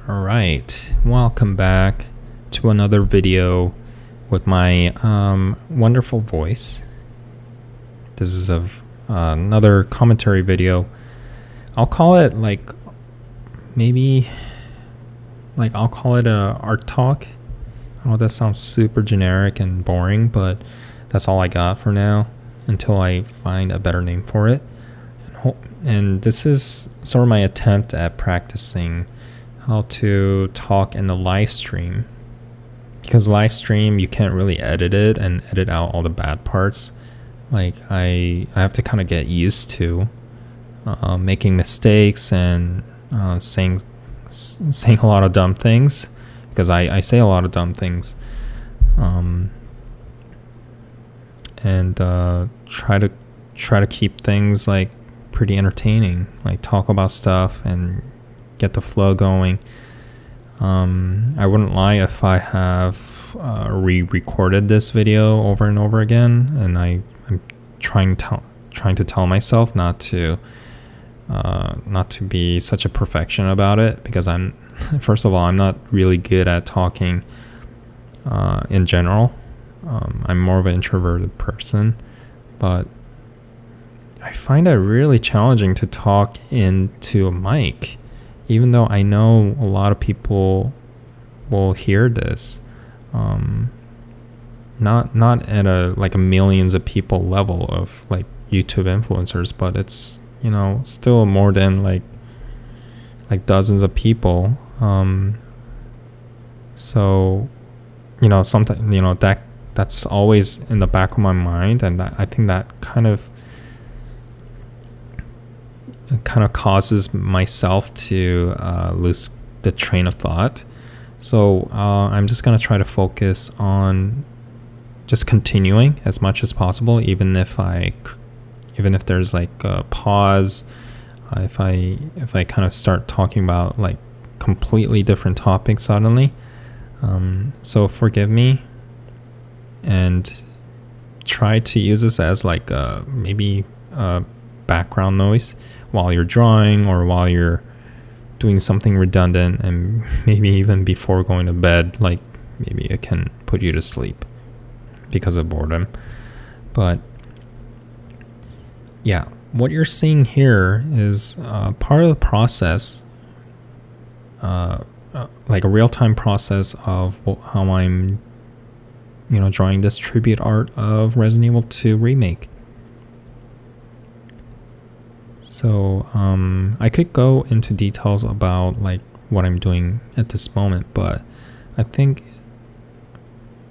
Alright, welcome back to another video with my wonderful voice. This is another commentary video. I'll call it I'll call it a ArtTalk. I know that sounds super generic and boring, but that's all I got for now until I find a better name for it. And this is sort of my attempt at practicing how to talk in the live stream, because live stream you can't really edit it and edit out all the bad parts. Like I have to kind of get used to making mistakes and saying a lot of dumb things, because I say a lot of dumb things, and try to keep things like pretty entertaining, like talk about stuff and get the flow going. I wouldn't lie if I have re-recorded this video over and over again, and I'm trying to tell myself not to be such a perfection about it, because first of all, I'm not really good at talking in general. I'm more of an introverted person, but I find it really challenging to talk into a mic, even though I know a lot of people will hear this. Not at a millions of people level of like YouTube influencers, but it's, still more than like dozens of people. So something, that's always in the back of my mind, and I think that kind of causes myself to lose the train of thought. So I'm just gonna try to focus on just continuing as much as possible, even if there's like a pause, if I kind of start talking about like completely different topics suddenly. So forgive me, and try to use this as like maybe background noise while you're drawing or while you're doing something redundant, and maybe even before going to bed, like maybe it can put you to sleep because of boredom. But yeah, what you're seeing here is part of the process, like a real-time process of how I'm drawing this tribute art of Resident Evil 2 Remake. So I could go into details about like what I'm doing at this moment, but I think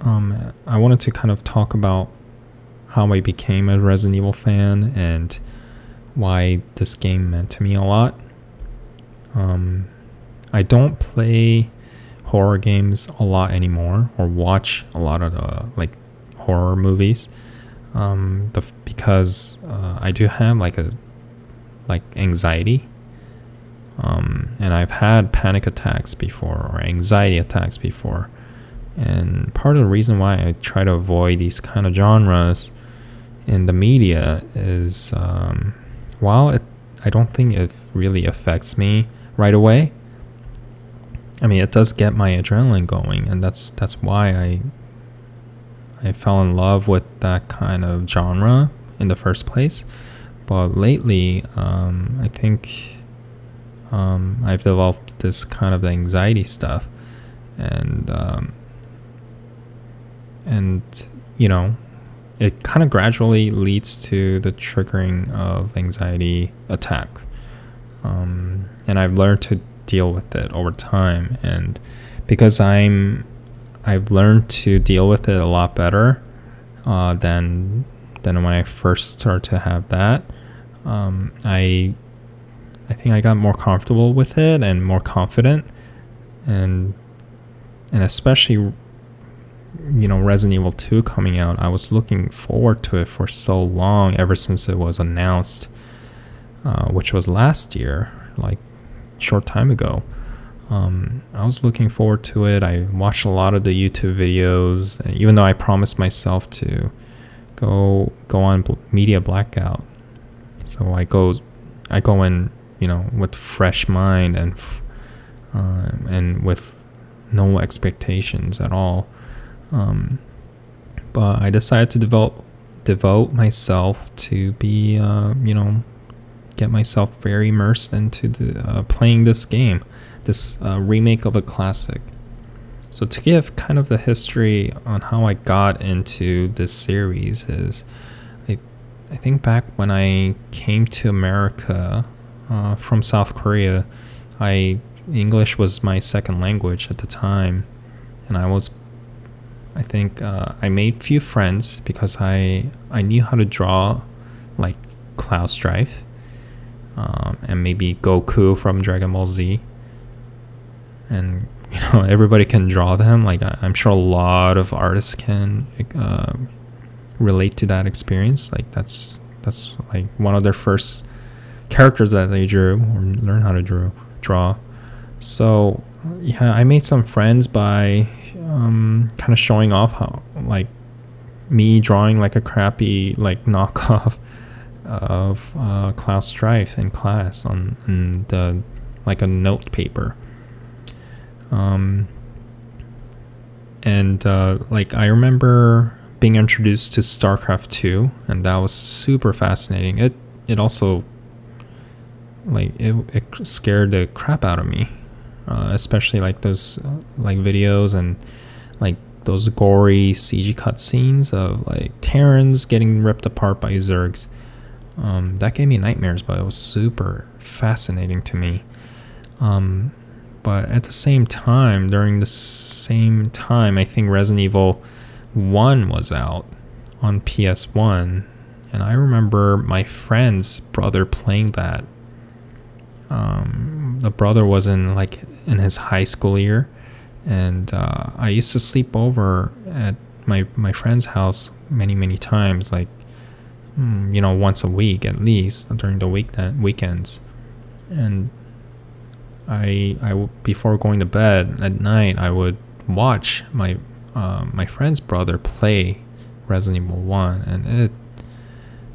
I wanted to kind of talk about how I became a Resident Evil fan and why this game meant to me a lot. I don't play horror games a lot anymore, or watch a lot of the horror movies, because I do have anxiety, and I've had panic attacks before, or anxiety attacks before, and part of the reason why I try to avoid these kind of genres in the media is while I don't think it really affects me right away. I mean, it does get my adrenaline going, and that's why I fell in love with that kind of genre in the first place. But lately, I think I've developed this kind of anxiety stuff, and it kind of gradually leads to the triggering of anxiety attack, and I've learned to deal with it over time. And because I've learned to deal with it a lot better than when I first started to have that, I think I got more comfortable with it and more confident, and especially Resident Evil 2 coming out, I was looking forward to it for so long, ever since it was announced, which was last year, like short time ago. I was looking forward to it. I watched a lot of the YouTube videos, even though I promised myself to go on media blackout. So I go in, with fresh mind and and with no expectations at all. But I decided to devote myself to be, get myself very immersed into the playing this game, this remake of a classic. So to give kind of the history on how I got into this series is, I think back when I came to America from South Korea, English was my second language at the time, and I think I made few friends because I knew how to draw like Cloud Strife, and maybe Goku from Dragon Ball Z, and everybody can draw them. Like I'm sure a lot of artists can relate to that experience. Like that's like one of their first characters that they drew or learn how to draw. So yeah, I made some friends by kind of showing off how, like, me drawing like a crappy like knockoff of Cloud Strife in class on the like a note paper. Like I remember being introduced to StarCraft 2, and that was super fascinating. It also like it scared the crap out of me, especially like those like videos and like those gory CG cutscenes of like Terrans getting ripped apart by Zergs. That gave me nightmares, but it was super fascinating to me. But at the same time, during the same time, I think Resident Evil 1 was out on PS1, and I remember my friend's brother playing that. The brother was in his high school year, and I used to sleep over at my friend's house many times, like once a week at least during the weekends. And I before going to bed at night, I would watch my friend's brother play Resident Evil 1, and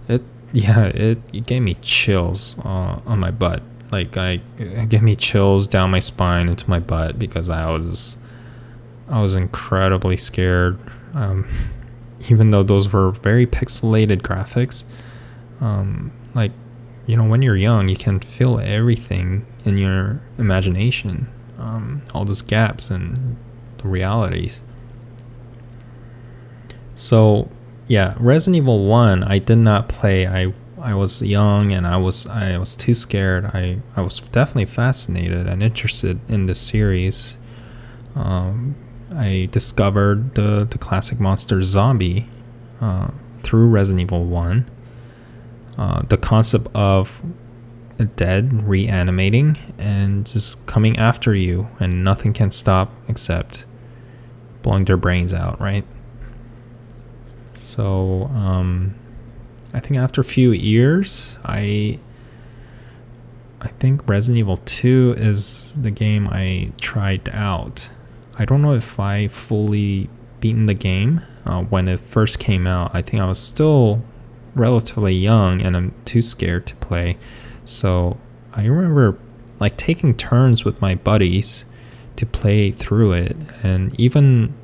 it gave me chills on my butt. Like it gave me chills down my spine into my butt because I was incredibly scared. Even though those were very pixelated graphics, when you're young, you can feel everything in your imagination, all those gaps and the realities. So yeah, Resident Evil 1 I did not play. I was young and I was too scared. I was definitely fascinated and interested in this series. I discovered the classic monster zombie through Resident Evil 1. The concept of a dead reanimating and just coming after you, and nothing can stop except blowing their brains out, right? So I think after a few years, I think Resident Evil 2 is the game I tried out. I don't know if I fully beaten the game when it first came out. I think I was still relatively young and I'm too scared to play. So I remember like taking turns with my buddies to play through it, and even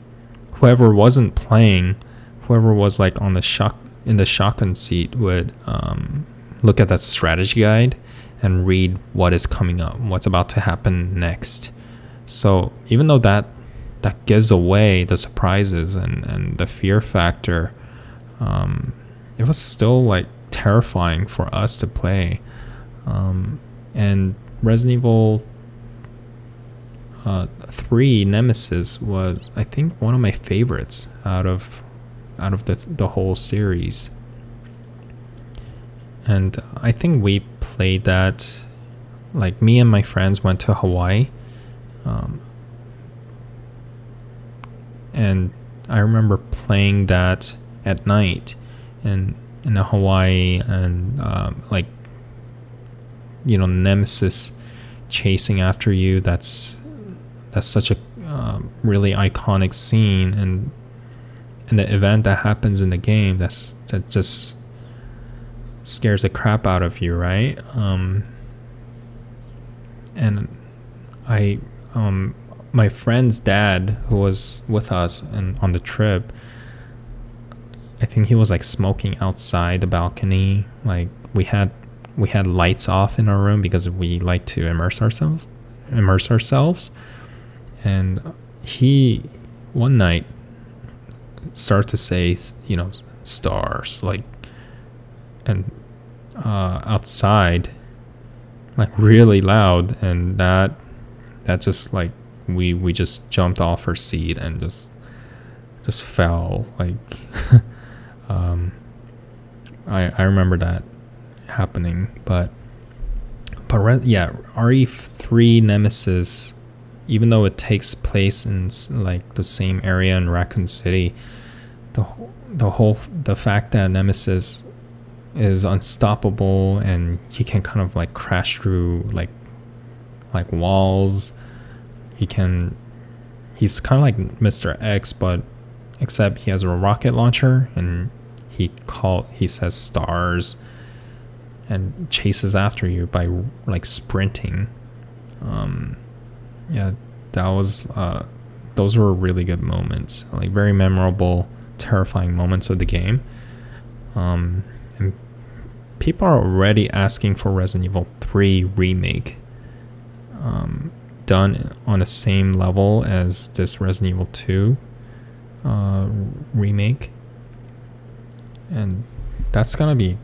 whoever wasn't playing, whoever was like in the shotgun seat would look at that strategy guide and read what is coming up, what's about to happen next. So even though that gives away the surprises and the fear factor, it was still like terrifying for us to play. And Resident Evil 3 Nemesis was, I think, one of my favorites out of the whole series. And I think we played that, like me and my friends went to Hawaii, and I remember playing that at night in Hawaii, and Nemesis chasing after you. That's such a really iconic scene, and the event that happens in the game that just scares the crap out of you, right? And I my friend's dad, who was with us and on the trip, I think he was like smoking outside the balcony. Like we had lights off in our room because we like to immerse ourselves. And he one night started to say, you know, stars, like, and outside, like really loud, and that just like we just jumped off our seat and just fell like. I remember that happening, but yeah, RE3 Nemesis, even though it takes place in like the same area in Raccoon City, the fact that Nemesis is unstoppable and he can kind of like crash through like walls. He's kind of like Mr. X, but except he has a rocket launcher, and he says stars and chases after you by like sprinting. Yeah, that was those were really good moments, like very memorable, terrifying moments of the game. And people are already asking for Resident Evil 3 remake, done on the same level as this Resident Evil 2 remake, and that's gonna be,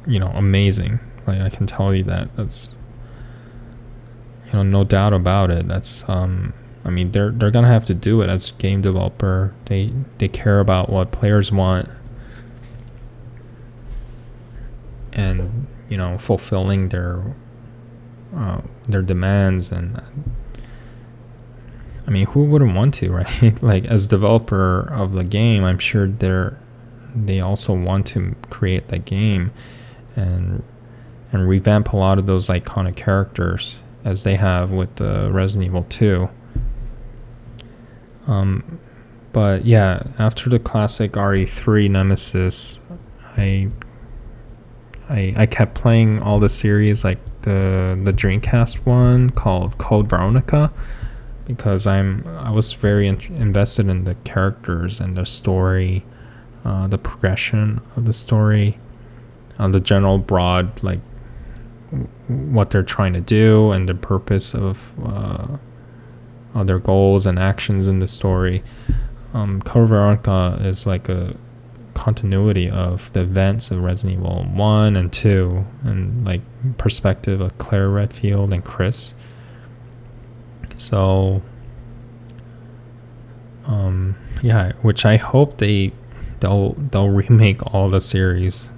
you know, amazing. Like I can tell you that's, you know, no doubt about it. That's I mean, they're gonna have to do it as game developer. They care about what players want, and you know, fulfilling their demands. And I mean, who wouldn't want to, right? Like as developer of the game, I'm sure they also want to create that game and revamp a lot of those iconic characters as they have with the Resident Evil 2. But yeah, after the classic RE3 Nemesis, I kept playing all the series, like the Dreamcast one called Code Veronica, because I was very invested in the characters and the story, the progression of the story, the general broad, like what they're trying to do and the purpose of their goals and actions in the story. Code Veronica is like a continuity of the events of Resident Evil 1 and 2, and like perspective of Claire Redfield and Chris. So yeah, which I hope they'll remake all the series.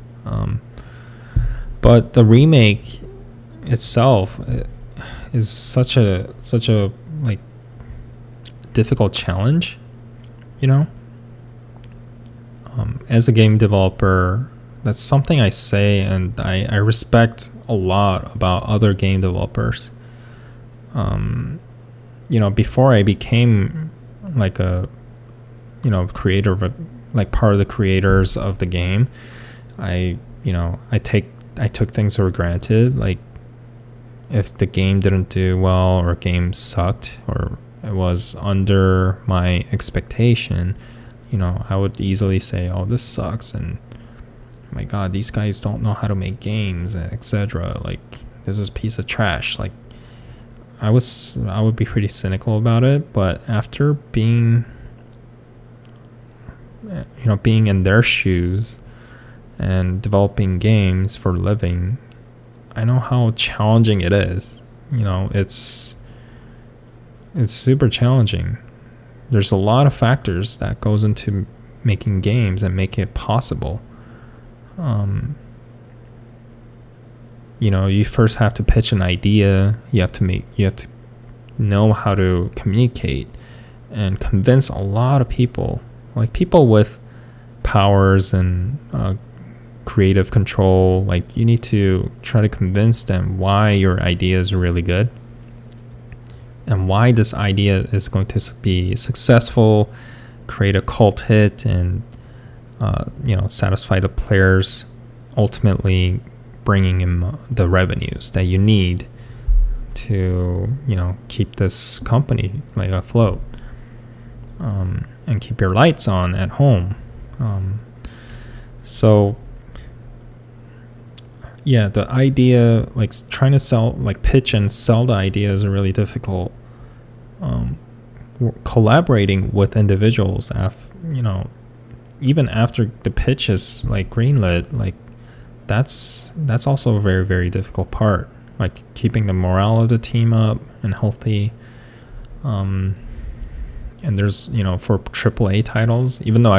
But the remake itself is such a like difficult challenge, you know. As a game developer, that's something I say, and I respect a lot about other game developers. You know, before I became like a, you know, creator, like part of the creators of the game, I took things for granted. Like if the game didn't do well, or a game sucked, or it was under my expectation, you know, I would easily say, oh, this sucks, and oh my god, these guys don't know how to make games, etc. Like this is a piece of trash. Like I would be pretty cynical about it. But after being in their shoes and developing games for a living, I know how challenging it is. You know, it's super challenging. There's a lot of factors that goes into making games and make it possible. You know, you first have to pitch an idea. You have to know how to communicate and convince a lot of people, like people with powers and creative control. Like you need to try to convince them why your idea is really good and why this idea is going to be successful, create a cult hit, and you know, satisfy the players, ultimately bringing in the revenues that you need to, you know, keep this company like afloat, and keep your lights on at home. So yeah, the idea, like trying to sell, like pitch and sell the idea is really difficult. Collaborating with individuals, you know, even after the pitch is like greenlit, like that's also a very, very difficult part, like keeping the morale of the team up and healthy. And there's, you know, for AAA titles, even though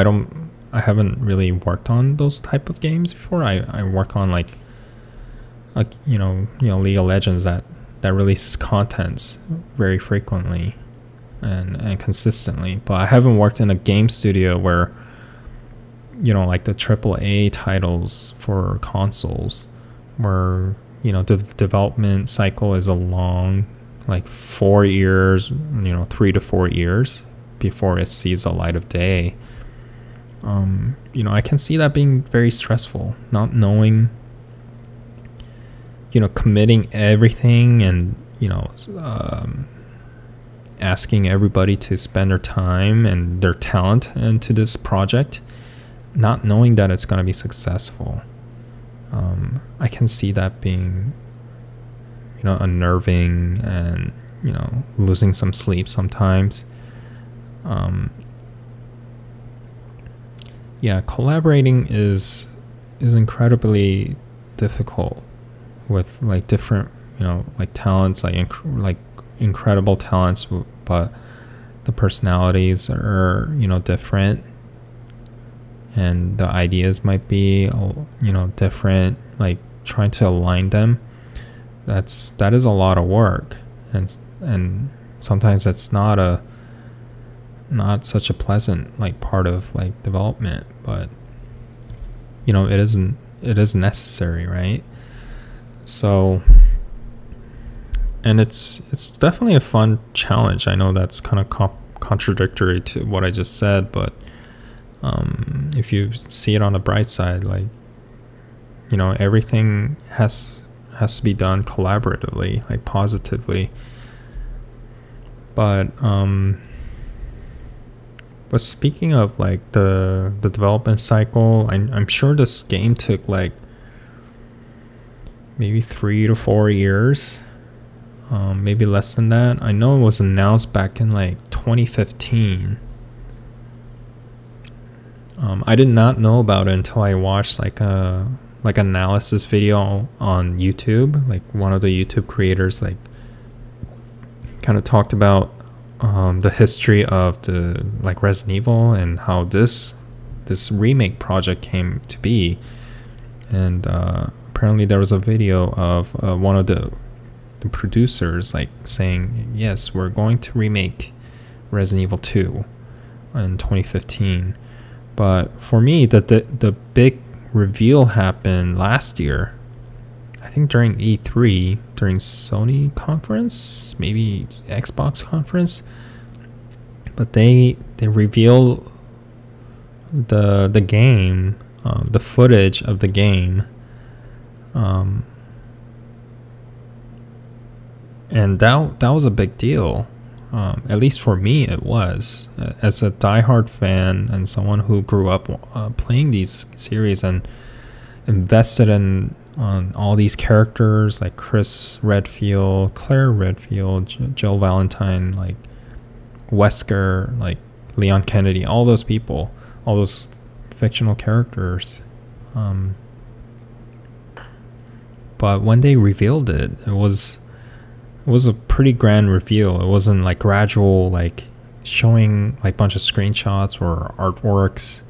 I haven't really worked on those type of games before, I work on like you know League of Legends that releases contents very frequently and consistently, but I haven't worked in a game studio where, you know, like the AAA titles for consoles, where, you know, the development cycle is a long, like 4 years, you know, 3 to 4 years before it sees the light of day. You know, I can see that being very stressful, not knowing, you know, committing everything and, you know, asking everybody to spend their time and their talent into this project, not knowing that it's going to be successful. I can see that being, you know, unnerving and, you know, losing some sleep sometimes. Yeah, collaborating is incredibly difficult with like different, you know, like talents, like incredible talents, but the personalities are, you know, different, and the ideas might be, you know, different. Like trying to align them, that is a lot of work, and sometimes that's not such a pleasant like part of like development, but you know, it is necessary, right? So, and it's definitely a fun challenge. I know that's kind of contradictory to what I just said, but if you see it on the bright side, like, you know, everything has to be done collaboratively, like positively. But speaking of like the development cycle, I'm sure this game took like maybe 3 to 4 years, maybe less than that. I know it was announced back in like 2015. I did not know about it until I watched like a analysis video on YouTube. Like one of the YouTube creators like kind of talked about the history of the like Resident Evil and how this remake project came to be. And apparently there was a video of one of the producers like saying, yes, we're going to remake Resident Evil 2 in 2015. But for me, the big reveal happened last year. I think during E3, during Sony conference, maybe Xbox conference. But they reveal the game, the footage of the game, and that was a big deal. At least for me, it was. As a diehard fan and someone who grew up playing these series and invested in on all these characters like Chris Redfield, Claire Redfield, Jill Valentine, like Wesker, like Leon Kennedy, all those people, all those fictional characters. But when they revealed it, it was a pretty grand reveal. It wasn't like gradual, like showing like a bunch of screenshots or artworks,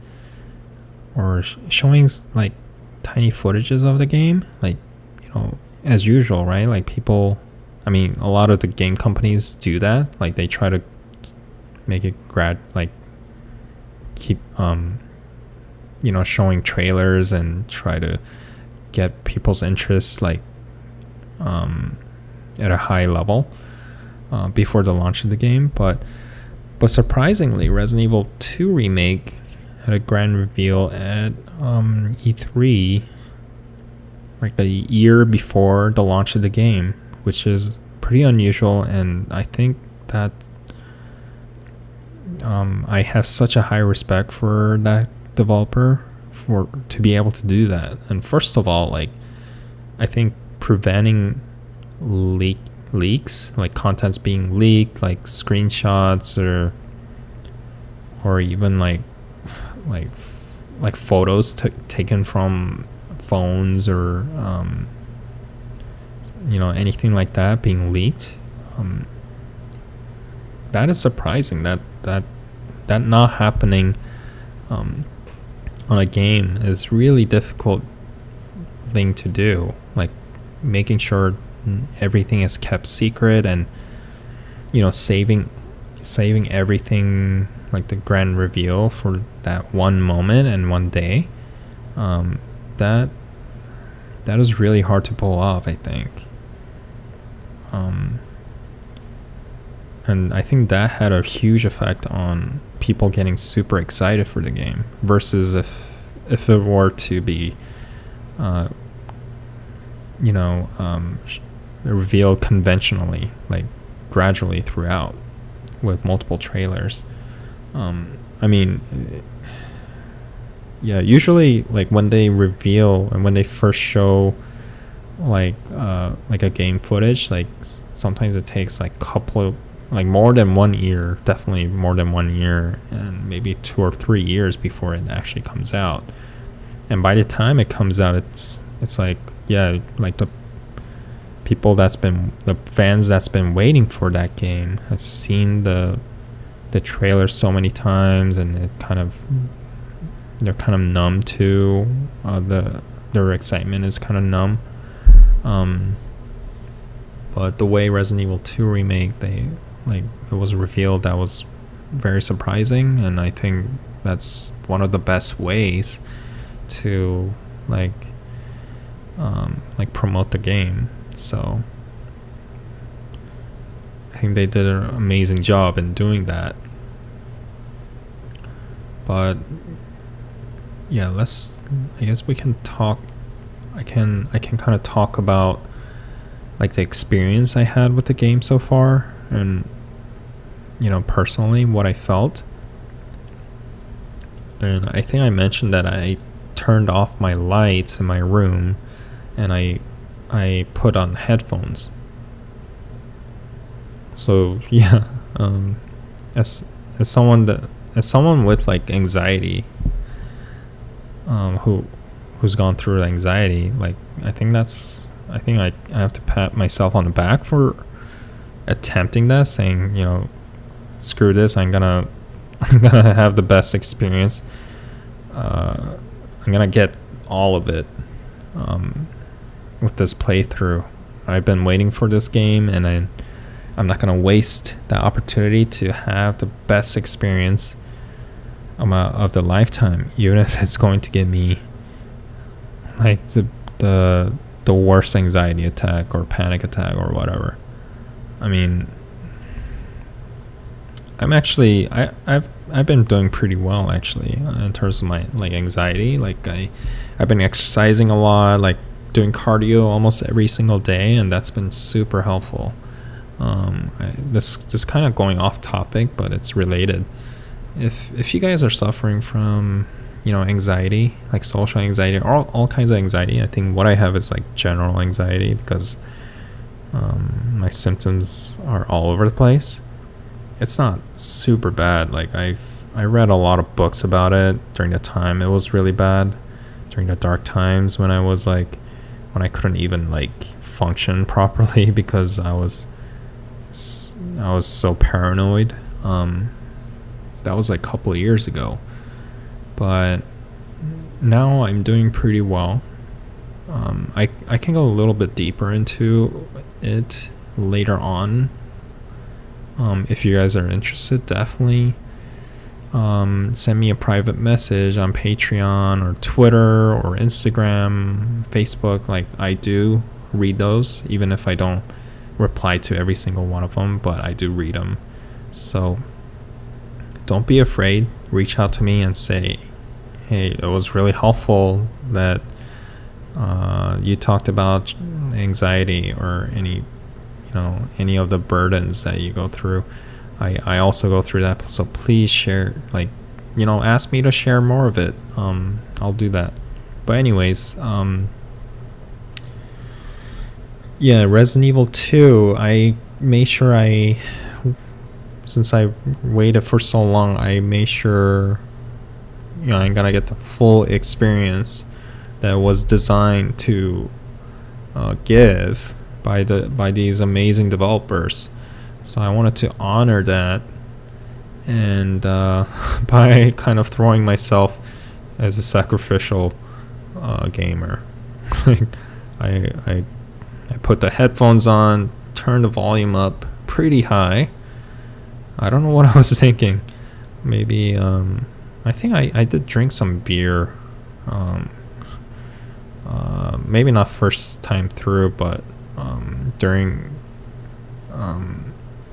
or showing like tiny footages of the game, like, you know, as usual, right? Like people, I mean, a lot of the game companies do that. Like they try to make it keep you know, showing trailers and try to get people's interest like at a high level before the launch of the game. But surprisingly, Resident Evil 2 remake had a grand reveal at E3, like a year before the launch of the game, which is pretty unusual, and I think that I have such a high respect for that developer for to be able to do that. And first of all, like, I think preventing leaks, like contents being leaked, like screenshots or even like photos taken from phones or anything like that being leaked, that is surprising. That not happening on a game is really difficult thing to do, like making sure everything is kept secret, and saving everything, like the grand reveal for that one moment and one day. That is really hard to pull off, I think. And I think that had a huge effect on people getting super excited for the game, versus if it were to be revealed conventionally, like gradually throughout with multiple trailers. Usually, like when they reveal and when they first show like a game footage, like sometimes it takes like more than 1 year, definitely more than 1 year, and maybe 2 or 3 years before it actually comes out. And by the time it comes out, it's like, yeah, like the fans that's been waiting for that game has seen the trailer so many times, and they're kind of numb to their excitement is kind of numb. But the way Resident Evil 2 remake, it was revealed, that was very surprising, and I think that's one of the best ways to promote the game. So I think they did an amazing job in doing that. But yeah, I guess we can talk. I can kind of talk about like the experience I had with the game so far, and personally what I felt. And I think I mentioned that I turned off my lights in my room, and I put on headphones. So yeah, as someone with like anxiety, who's gone through anxiety, like I think I have to pat myself on the back for attempting that, saying, screw this, I'm gonna have the best experience. I'm gonna get all of it with this playthrough. I've been waiting for this game, and I'm not gonna waste the opportunity to have the best experience of the lifetime, even if it's going to give me like the worst anxiety attack or panic attack or whatever. I mean, I've been doing pretty well actually in terms of my like anxiety. Like I've been exercising a lot, like doing cardio almost every single day, and that's been super helpful. This kind of going off topic, but it's related. If you guys are suffering from anxiety, like social anxiety, or all kinds of anxiety, I think what I have is like general anxiety, because my symptoms are all over the place. It's not super bad. Like I read a lot of books about it during the time it was really bad, during the dark times when I couldn't even like function properly because I was so paranoid. That was like a couple of years ago, but now I'm doing pretty well. I can go a little bit deeper into it later on. If you guys are interested, definitely send me a private message on Patreon or Twitter or Instagram, Facebook. Like I do read those, even if I don't reply to every single one of them, but I do read them. So don't be afraid. Reach out to me and say, hey, it was really helpful that you talked about anxiety or any you know, any of the burdens that you go through. I also go through that, so please share, like, you know, ask me to share more of it. I'll do that. But anyways, yeah, Resident Evil 2, I made sure since I waited for so long, I made sure, you know, I'm gonna get the full experience that was designed to give by these amazing developers. So I wanted to honor that, and by kind of throwing myself as a sacrificial gamer. I put the headphones on, turned the volume up pretty high. I don't know what I was thinking. Maybe I think I did drink some beer. Maybe not first time through, but during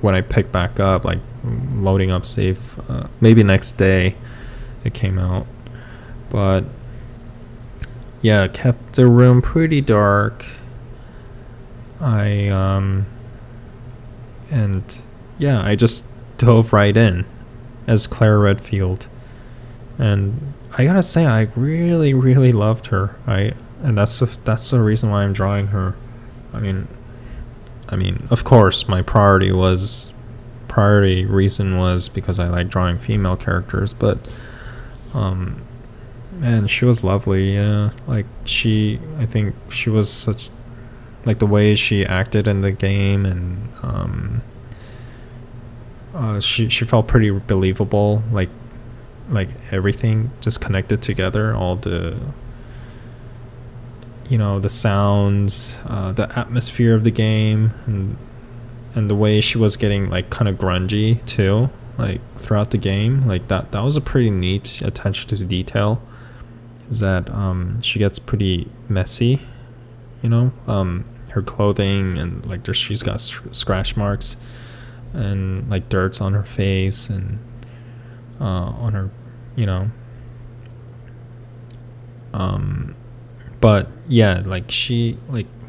when I picked back up, like loading up save, maybe next day it came out. But yeah, kept the room pretty dark. And yeah, I just dove right in as Claire Redfield, and I gotta say, I really loved her. And that's the reason why I'm drawing her. I mean, of course, my priority reason was because I like drawing female characters, but man, she was lovely. Yeah, like I think she was such, like the way she acted in the game, and she felt pretty believable. Like everything just connected together. All the, you know, the sounds, the atmosphere of the game, and the way she was getting like kind of grungy too, like throughout the game. Like that was a pretty neat attention to detail. Is that she gets pretty messy, you know, her clothing, and like she's got scratch marks and like dirts on her face, and on her, you know, but yeah, like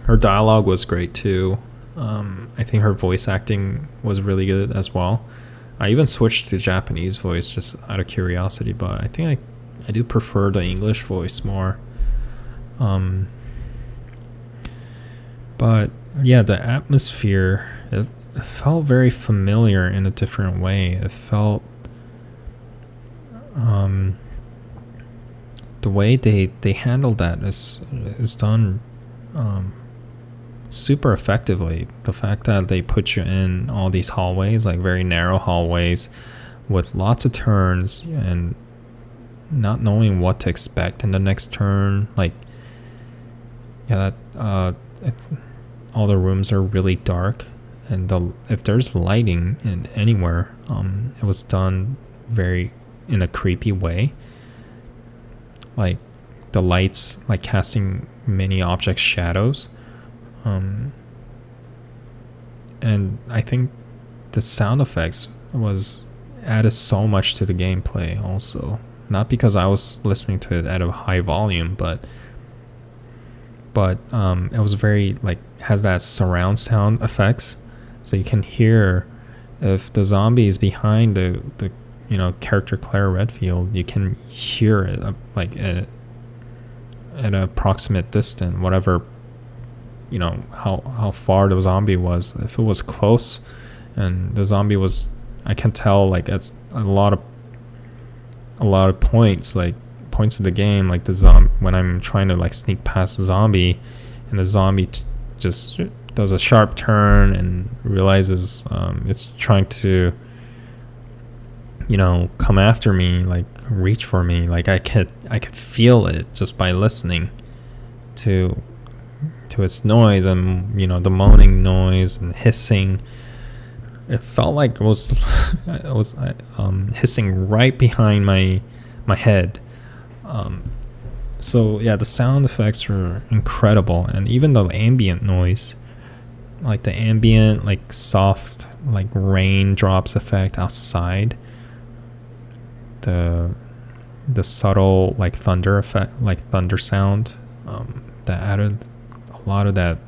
her dialogue was great too. I think her voice acting was really good as well. I even switched to Japanese voice just out of curiosity, but I think I do prefer the English voice more. But yeah, the atmosphere, it felt very familiar in a different way. It felt the way they handled that is done super effectively. The fact that they put you in all these hallways, like very narrow hallways with lots of turns, and not knowing what to expect in the next turn. Like, yeah, all the rooms are really dark, and if there's lighting in anywhere, it was done very in a creepy way. Like the lights, like casting many object shadows. And I think the sound effects was added so much to the gameplay also. Not because I was listening to it at a high volume, but it was very, like, has that surround sound effects, so you can hear if the zombie is behind the you know, character Claire Redfield, you can hear it like at an approximate distance, whatever, you know, how far the zombie was. If it was close and the zombie was, I can tell, like, it's a lot of points, like points of the game, like when I'm trying to like sneak past the zombie, and the zombie just does a sharp turn and realizes it's trying to, you know, come after me, like reach for me. Like I could feel it just by listening to its noise, and, you know, the moaning noise and hissing. It felt like it was hissing right behind my head. So yeah, the sound effects were incredible, and even the ambient noise, like the ambient, like soft, like raindrops effect outside, the subtle, like thunder effect, like thunder sound, that added a lot of that,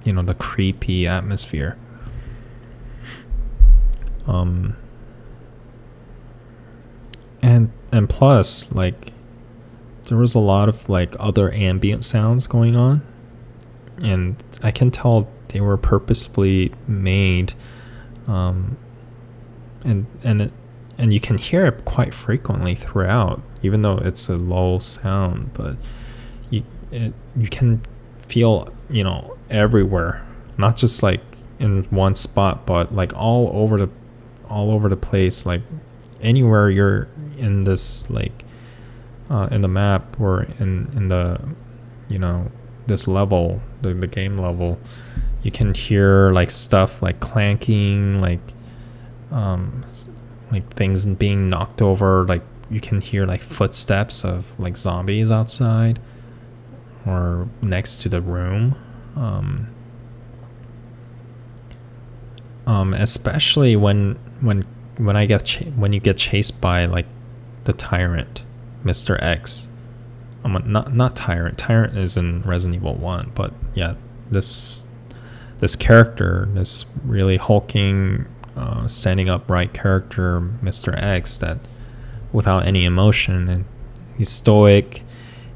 you know, the creepy atmosphere. um and plus, like, there was a lot of like other ambient sounds going on, and I can tell they were purposefully made, um and you can hear it quite frequently throughout, even though it's a low sound. But you can feel, everywhere, not just like in one spot, but like all over the place, like anywhere you're in this, like in the map, or in the, this level, the game level, you can hear like stuff like clanking, like things being knocked over. Like you can hear like footsteps of like zombies outside or next to the room. Especially when you get chased by like the tyrant, Mr. X. Not tyrant. Tyrant is in Resident Evil 1, but yeah, this character, this really hulking, standing upright character, Mr. X, that without any emotion, and he's stoic,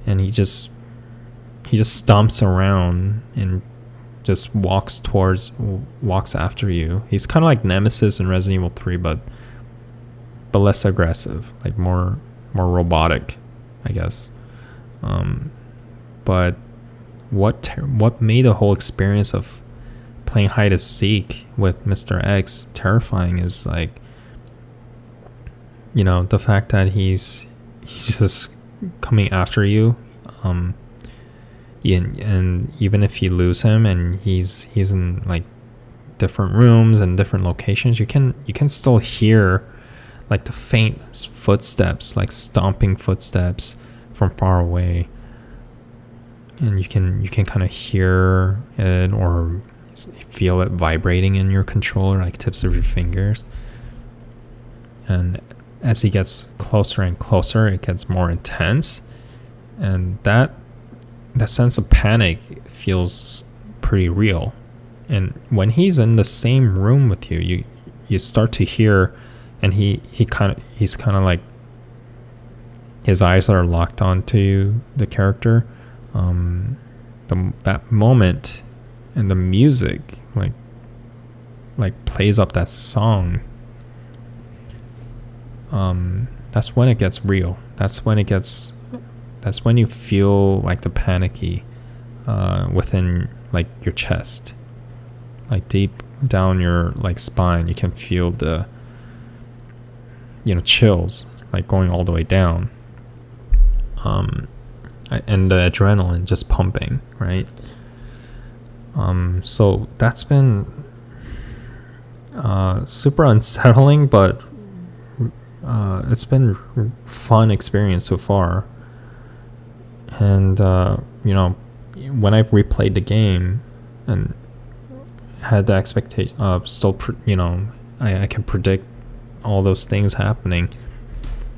and he just stomps around and just walks after you. He's kind of like Nemesis in Resident Evil 3, but less aggressive, like more robotic, I guess. But what made the whole experience of playing hide and seek with Mr. X terrifying is like, the fact that he's just coming after you. And even if you lose him and he's in like different rooms and different locations, you can still hear like the faint footsteps, like stomping footsteps from far away, and you can kind of hear it or feel it vibrating in your controller, like tips of your fingers. And as he gets closer and closer, it gets more intense, and that sense of panic feels pretty real. And when he's in the same room with you, you start to hear, and he's kind of like, his eyes are locked onto the character. That moment, and the music like plays up that song. That's when it gets real. That's when you feel like the panicky within like your chest, like deep down your like spine. You can feel the chills like going all the way down, and the adrenaline just pumping, right? So that's been super unsettling, but it's been fun experience so far. And when I replayed the game and had the expectation of still I can predict all those things happening,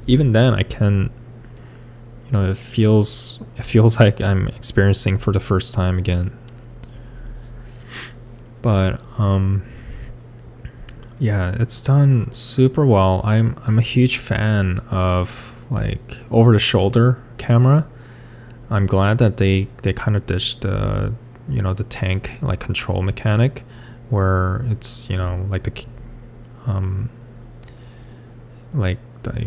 even then I can, it feels like I'm experiencing for the first time again. But yeah, it's done super well. I'm a huge fan of like over the shoulder camera. I'm glad that they kind of ditched the the tank like control mechanic, where it's like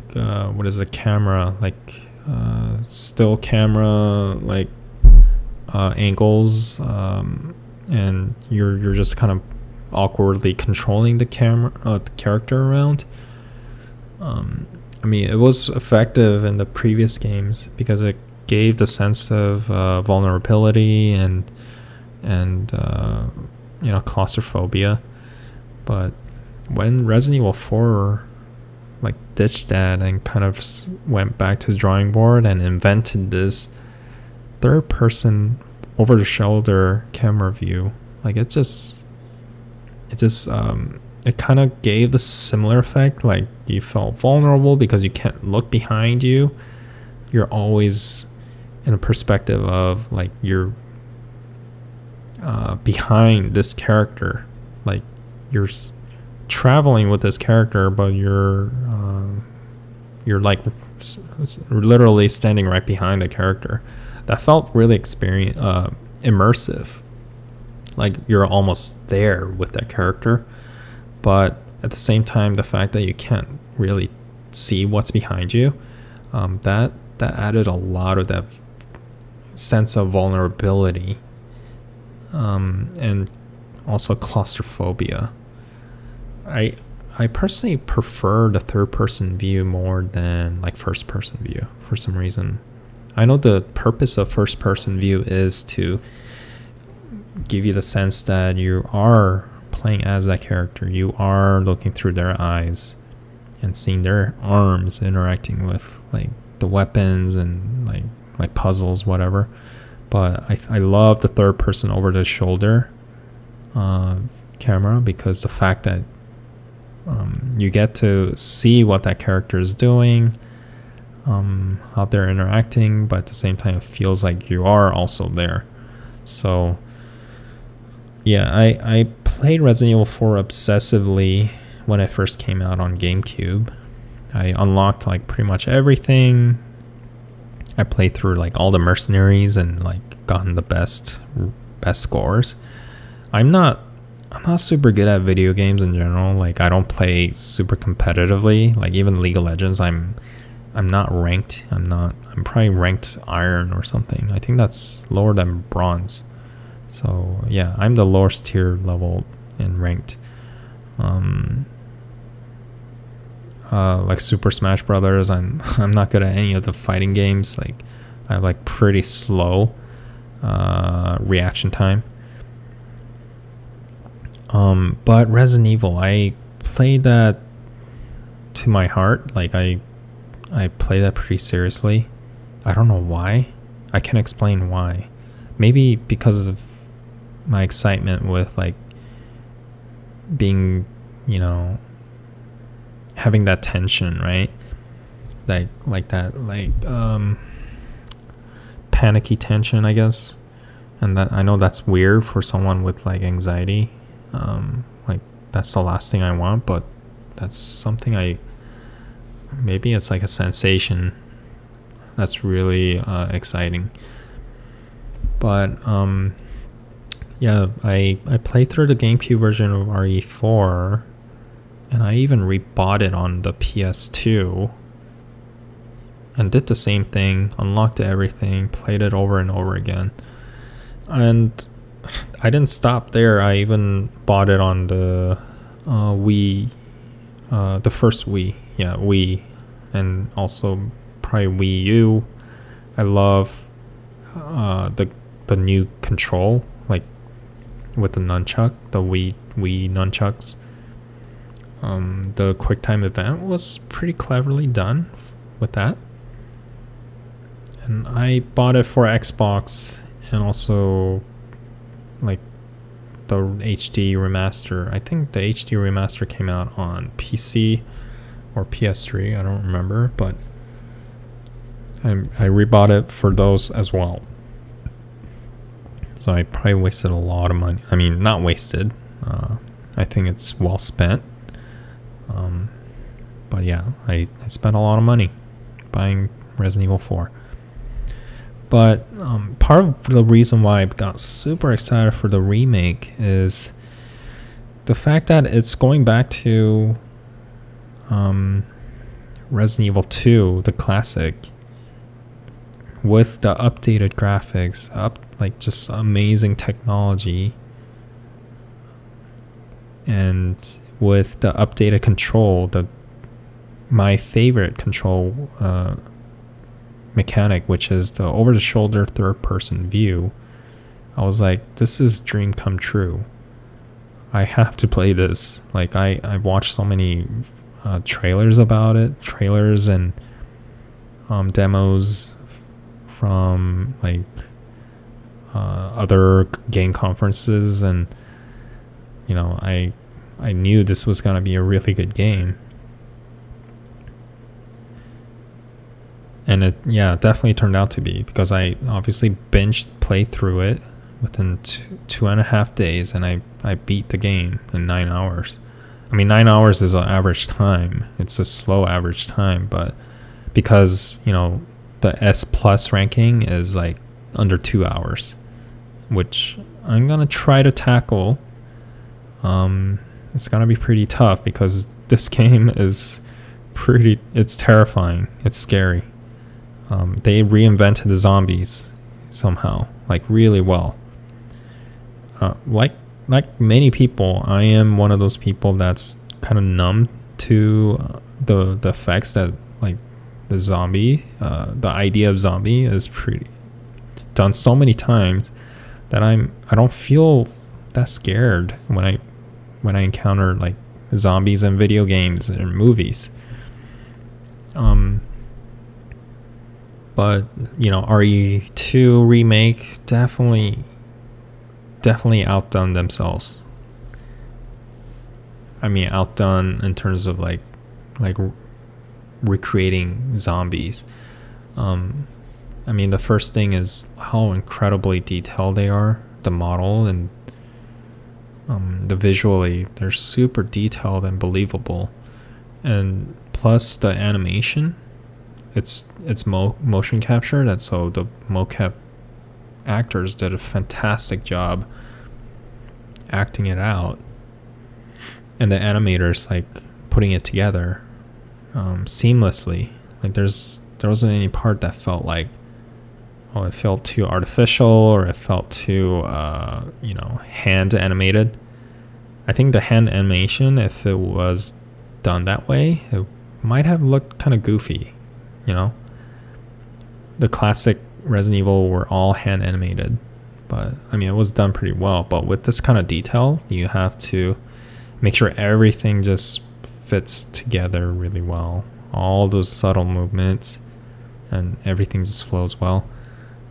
the what is a camera, like still camera, like angles, and you're just kind of awkwardly controlling the character around. I mean, it was effective in the previous games because it gave the sense of vulnerability and claustrophobia. But when Resident Evil 4 like ditched that and kind of went back to the drawing board and invented this third person over the shoulder camera view, like it kind of gave the similar effect. Like you felt vulnerable because you can't look behind you. You're always in a perspective of like you're behind this character, like you're traveling with this character, but you're like literally standing right behind the character. That felt really immersive. Like you're almost there with that character, but at the same time, the fact that you can't really see what's behind you, that added a lot of that sense of vulnerability, and also claustrophobia. I personally prefer the third person view more than like first person view for some reason. I know the purpose of first person view is to give you the sense that you are playing as that character. You are looking through their eyes and seeing their arms interacting with like the weapons and like puzzles, whatever. But I love the third person over the shoulder camera, because the fact that you get to see what that character is doing, how they're interacting, but at the same time it feels like you are also there. So yeah, I played Resident Evil 4 obsessively when it first came out on GameCube. I unlocked like pretty much everything. I played through like all the mercenaries and like gotten the best scores. I'm not super good at video games in general. Like I don't play super competitively. Like even League of Legends, I'm not ranked. I'm probably ranked iron or something. I think that's lower than bronze. So yeah, I'm the lowest tier level in ranked. Like Super Smash Brothers, I'm not good at any of the fighting games. Like I have like pretty slow reaction time. But Resident Evil, I played that to my heart. Like I played that pretty seriously. I don't know why. I can't explain why. Maybe because of my excitement with like being, you know, having that tension, right? Like that panicky tension, I guess. And that, I know that's weird for someone with like anxiety. Like that's the last thing I want, but that's something maybe it's like a sensation that's really exciting. But yeah, I played through the GameCube version of RE4, and I even rebought it on the PS2 and did the same thing, unlocked everything, played it over and over again. And I didn't stop there. I even bought it on the Wii, the first Wii, yeah, Wii, and also probably Wii U. I love the new control, like with the nunchuck, the Wii nunchucks. The QuickTime event was pretty cleverly done with that. And I bought it for Xbox and also like the HD remaster. I think the HD remaster came out on PC or PS3, I don't remember, but I rebought it for those as well. So I probably wasted a lot of money. I mean, not wasted. I think it's well spent. But yeah, I spent a lot of money buying Resident Evil 4. But part of the reason why I got super excited for the remake is the fact that it's going back to Resident Evil 2, the classic, with the updated graphics, like just amazing technology, and with the updated control, my favorite control mechanic, which is the over-the-shoulder third-person view. I was like, this is dream come true. I have to play this. Like I've watched so many trailers about it, trailers and demos from like other game conferences, and you know, I knew this was gonna be a really good game. And it, yeah, definitely turned out to be, because I obviously played through it within 2.5 days, and I beat the game in 9 hours. I mean, 9 hours is an average time. It's a slow average time, but because, you know, the S plus ranking is like under 2 hours, which I'm gonna try to tackle. It's gonna be pretty tough because this game is it's terrifying. It's scary. They reinvented the zombies somehow, like really well. Like many people, I am one of those people that's kind of numb to the effects that, like, the zombie, the idea of zombie is pretty done so many times that I don't feel that scared when I encounter like zombies in video games and movies. But you know, RE2 remake definitely outdone themselves. I mean, outdone in terms of like recreating zombies. I mean, the first thing is how incredibly detailed they are. The model and the visually, they're super detailed and believable. And plus the animation, it's motion capture. That's so the mocap actors did a fantastic job acting it out, and the animators like putting it together seamlessly. Like there wasn't any part that felt like, oh, it felt too artificial or it felt too hand animated. I think the hand animation, if it was done that way, it might have looked kind of goofy. You know, the classic Resident Evil were all hand animated, but I mean, it was done pretty well. But with this kind of detail, you have to make sure everything just fits together really well. All those subtle movements and everything just flows well.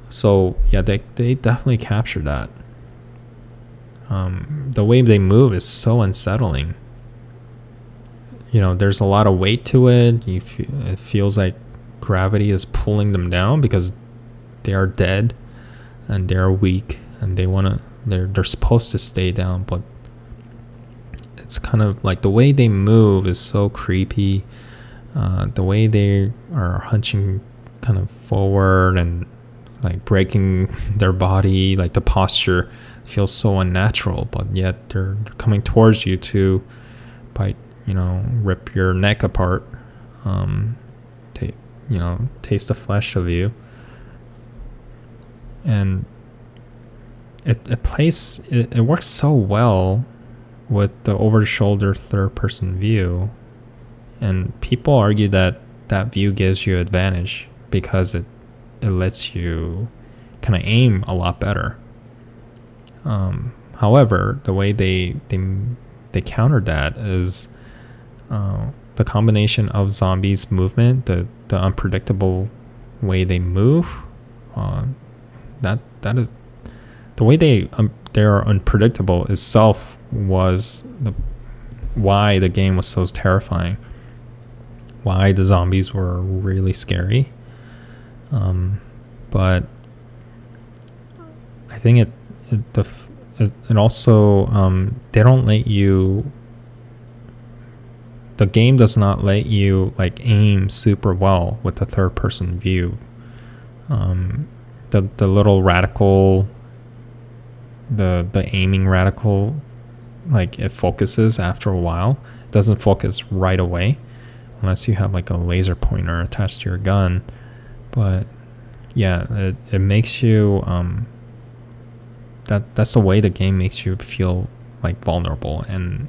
So yeah, they definitely captured that. The way they move is so unsettling. You know, there's a lot of weight to it. It feels like gravity is pulling them down because they are dead and they are weak and they're supposed to stay down, but it's kind of like the way they move is so creepy. The way they are hunching kind of forward and like breaking their body, like the posture feels so unnatural, but yet they're coming towards you to bite, rip your neck apart, taste the flesh of you. And it works so well with the over-the-shoulder third-person view, and people argue that view gives you advantage because it lets you kind of aim a lot better. However, the way they countered that is the combination of zombies' movement, the unpredictable way they move. That is the way they are unpredictable itself was why the game was so terrifying. Why the zombies were really scary. But I think it also they don't let you. The game does not let you like aim super well with the third person view. The little radical, the aiming radical, like it focuses after a while. It doesn't focus right away unless you have like a laser pointer attached to your gun. But yeah, it makes you that's the way the game makes you feel like vulnerable and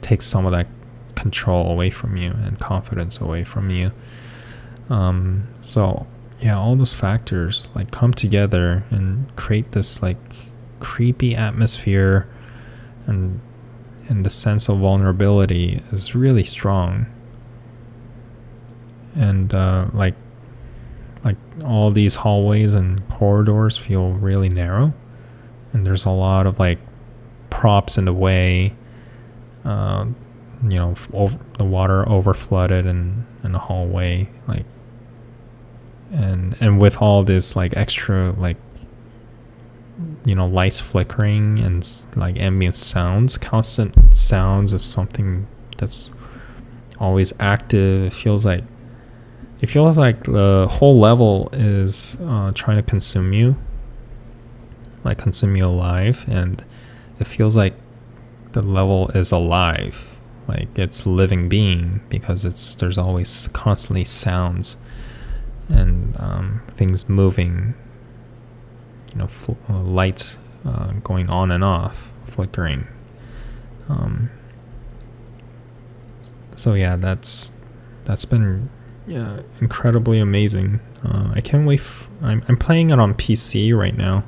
takes some of that control away from you and confidence away from you. So yeah, all those factors like come together and create this like creepy atmosphere, and the sense of vulnerability is really strong. And like all these hallways and corridors feel really narrow, and there's a lot of like props in the way. The water over flooded in the hallway, like, and with all this like extra like lights flickering and like ambient sounds, constant sounds of something that's always active. It feels like the whole level is trying to consume you alive, and it feels like the level is alive, like it's living being, because there's always constantly sounds and things moving, lights going on and off, flickering. So yeah, that's been incredibly amazing. I can't wait. I'm playing it on PC right now.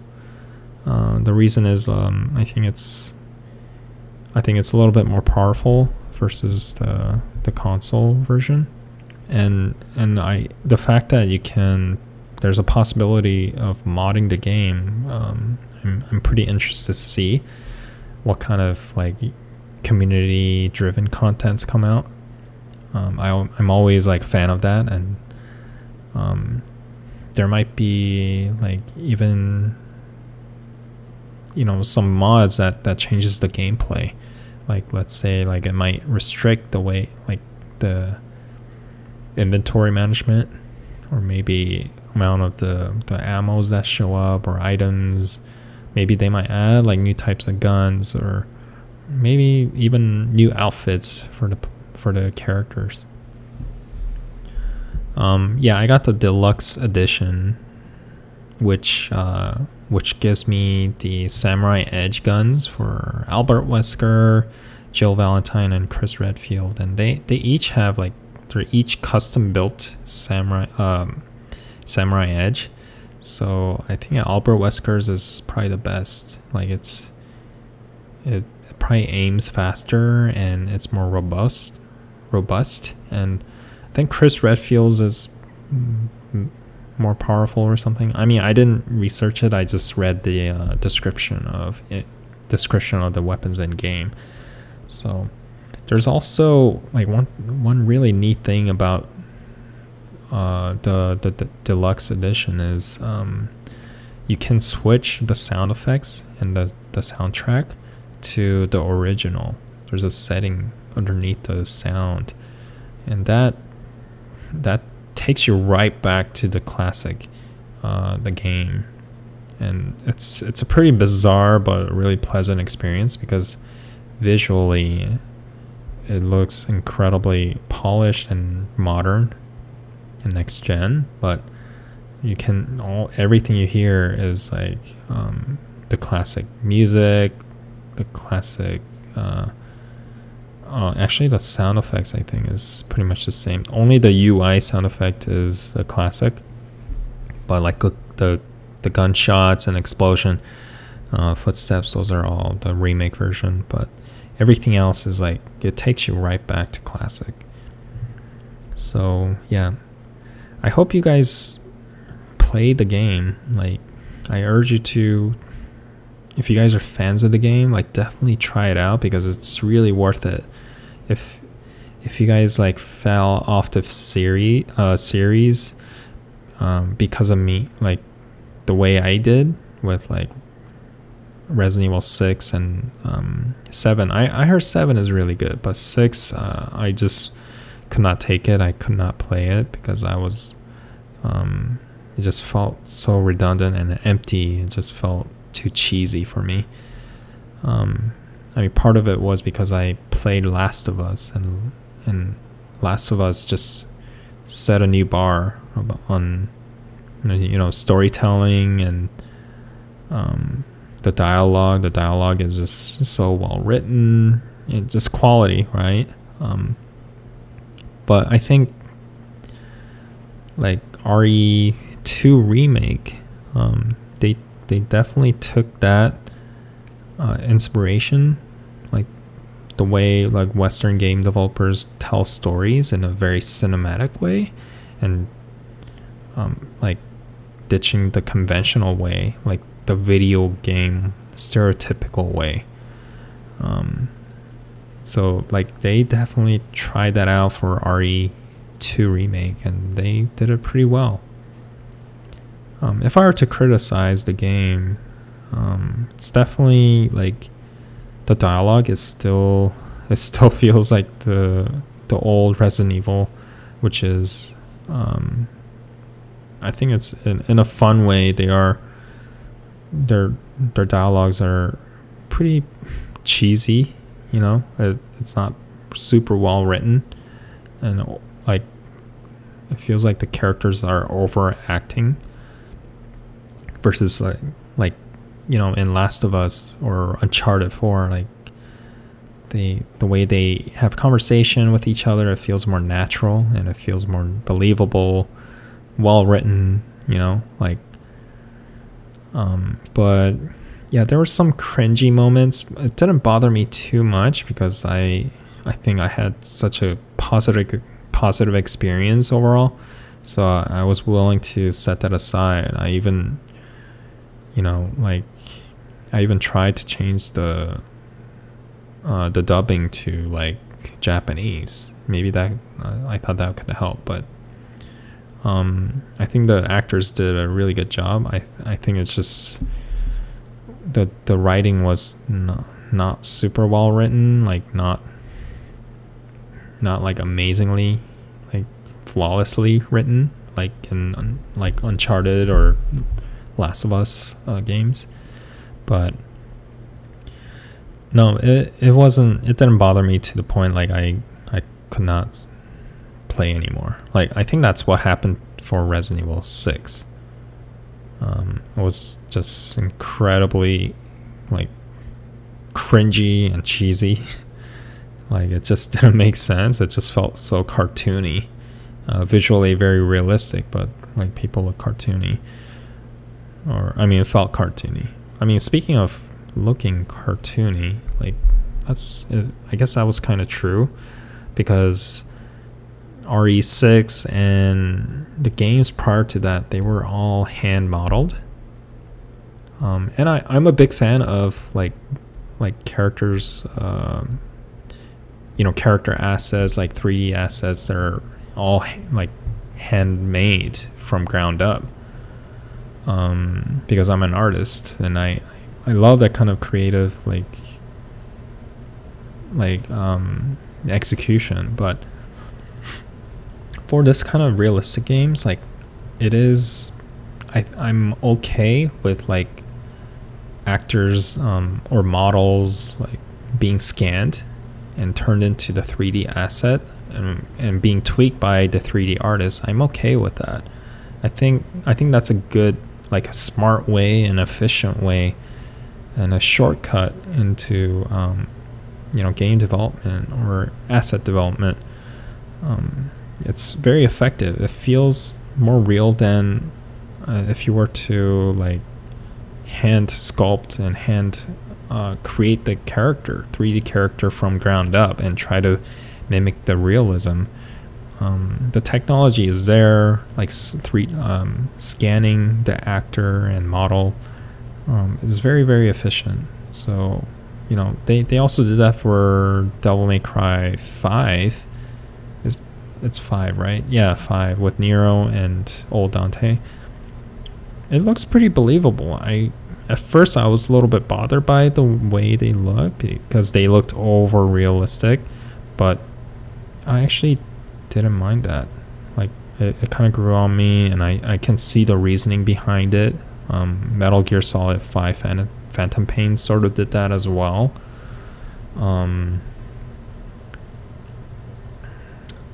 The reason is I think it's a little bit more powerful versus the console version, and the fact that there's a possibility of modding the game. I'm pretty interested to see what kind of like community driven contents come out. I'm always like a fan of that, and there might be like even some mods that changes the gameplay. Like let's say like it might restrict the way like the inventory management, or maybe amount of the ammos that show up or items. Maybe they might add like new types of guns, or maybe even new outfits for the characters. Yeah, I got the deluxe edition, which gives me the Samurai Edge guns for Albert Wesker, Jill Valentine, and Chris Redfield, and they each have like, they're each custom built Samurai Edge. So I think Albert Wesker's is probably the best. Like it probably aims faster and it's more robust, and I think Chris Redfield's is more powerful or something. I mean, I didn't research it. I just read the description of the weapons in game. So there's also like one really neat thing about the deluxe edition is you can switch the sound effects and the soundtrack to the original. There's a setting underneath the sound, and that takes you right back to the classic, the game. And it's a pretty bizarre but really pleasant experience, because visually it looks incredibly polished and modern and next gen, but everything you hear is like the classic music, the classic actually the sound effects I think is pretty much the same. Only the UI sound effect is the classic, but like the gunshots and explosion, footsteps, those are all the remake version. But everything else is like, it takes you right back to classic. So yeah, I hope you guys play the game. Like, I urge you to, if you guys are fans of the game, like definitely try it out, because it's really worth it. If you guys like fell off the series because of me, like the way I did with like Resident Evil 6 and 7. I heard 7 is really good, but 6 I just could not take it. I could not play it because I was it just felt so redundant and empty. It just felt too cheesy for me. I mean, part of it was because I played Last of Us, and Last of Us just set a new bar on storytelling and the dialogue. The dialogue is just so well written, just quality, right? But I think like RE2 remake, they definitely took that inspiration, like the way like Western game developers tell stories in a very cinematic way, and like ditching the conventional way, like the video game stereotypical way. So like they definitely tried that out for RE2 remake, and they did it pretty well. If I were to criticize the game, It's definitely like the dialogue is still, it still feels like the old Resident Evil, which is I think it's in a fun way. Their dialogues are pretty cheesy, you know. It's not super well written, and like it feels like the characters are overacting versus like you know, in Last of Us or Uncharted 4, like the way they have conversation with each other, it feels more natural and it feels more believable, well written, you know, like but yeah, there were some cringy moments. It didn't bother me too much because I think I had such a positive experience overall, so I was willing to set that aside. I even, you know, like I even tried to change the dubbing to like Japanese. Maybe that I thought that could help, but I think the actors did a really good job. I think it's just the writing was not super well written, like not like amazingly, like flawlessly written, like in like Uncharted or Last of Us games. But no, it didn't bother me to the point like I could not play anymore. Like I think that's what happened for Resident Evil 6. It was just incredibly like cringy and cheesy. Like it just didn't make sense. It just felt so cartoony, visually very realistic, but like people look cartoony. Or I mean, it felt cartoony. I mean, speaking of looking cartoony, like I guess that was kind of true, because RE6 and the games prior to that, they were all hand modeled. And I'm a big fan of like characters, you know, character assets, like 3D assets that are all like handmade from ground up. Because I'm an artist and I love that kind of creative execution. But for this kind of realistic games, like it is, I'm okay with like actors or models like being scanned and turned into the 3D asset and being tweaked by the 3D artist. I'm okay with that. I think that's a good, like a smart way and efficient way and a shortcut into you know, game development or asset development. It's very effective. It feels more real than if you were to like hand sculpt and hand create the character, 3D character from ground up and try to mimic the realism. The technology is there, like scanning the actor and model is very, very efficient. So, you know, they also did that for Devil May Cry 5. It's 5, right? Yeah, 5 with Nero and old Dante. It looks pretty believable. At first I was a little bit bothered by the way they look because they looked over realistic, but I actually didn't mind that. Like it kind of grew on me, and I can see the reasoning behind it. Metal Gear Solid 5 Phantom Pain sort of did that as well.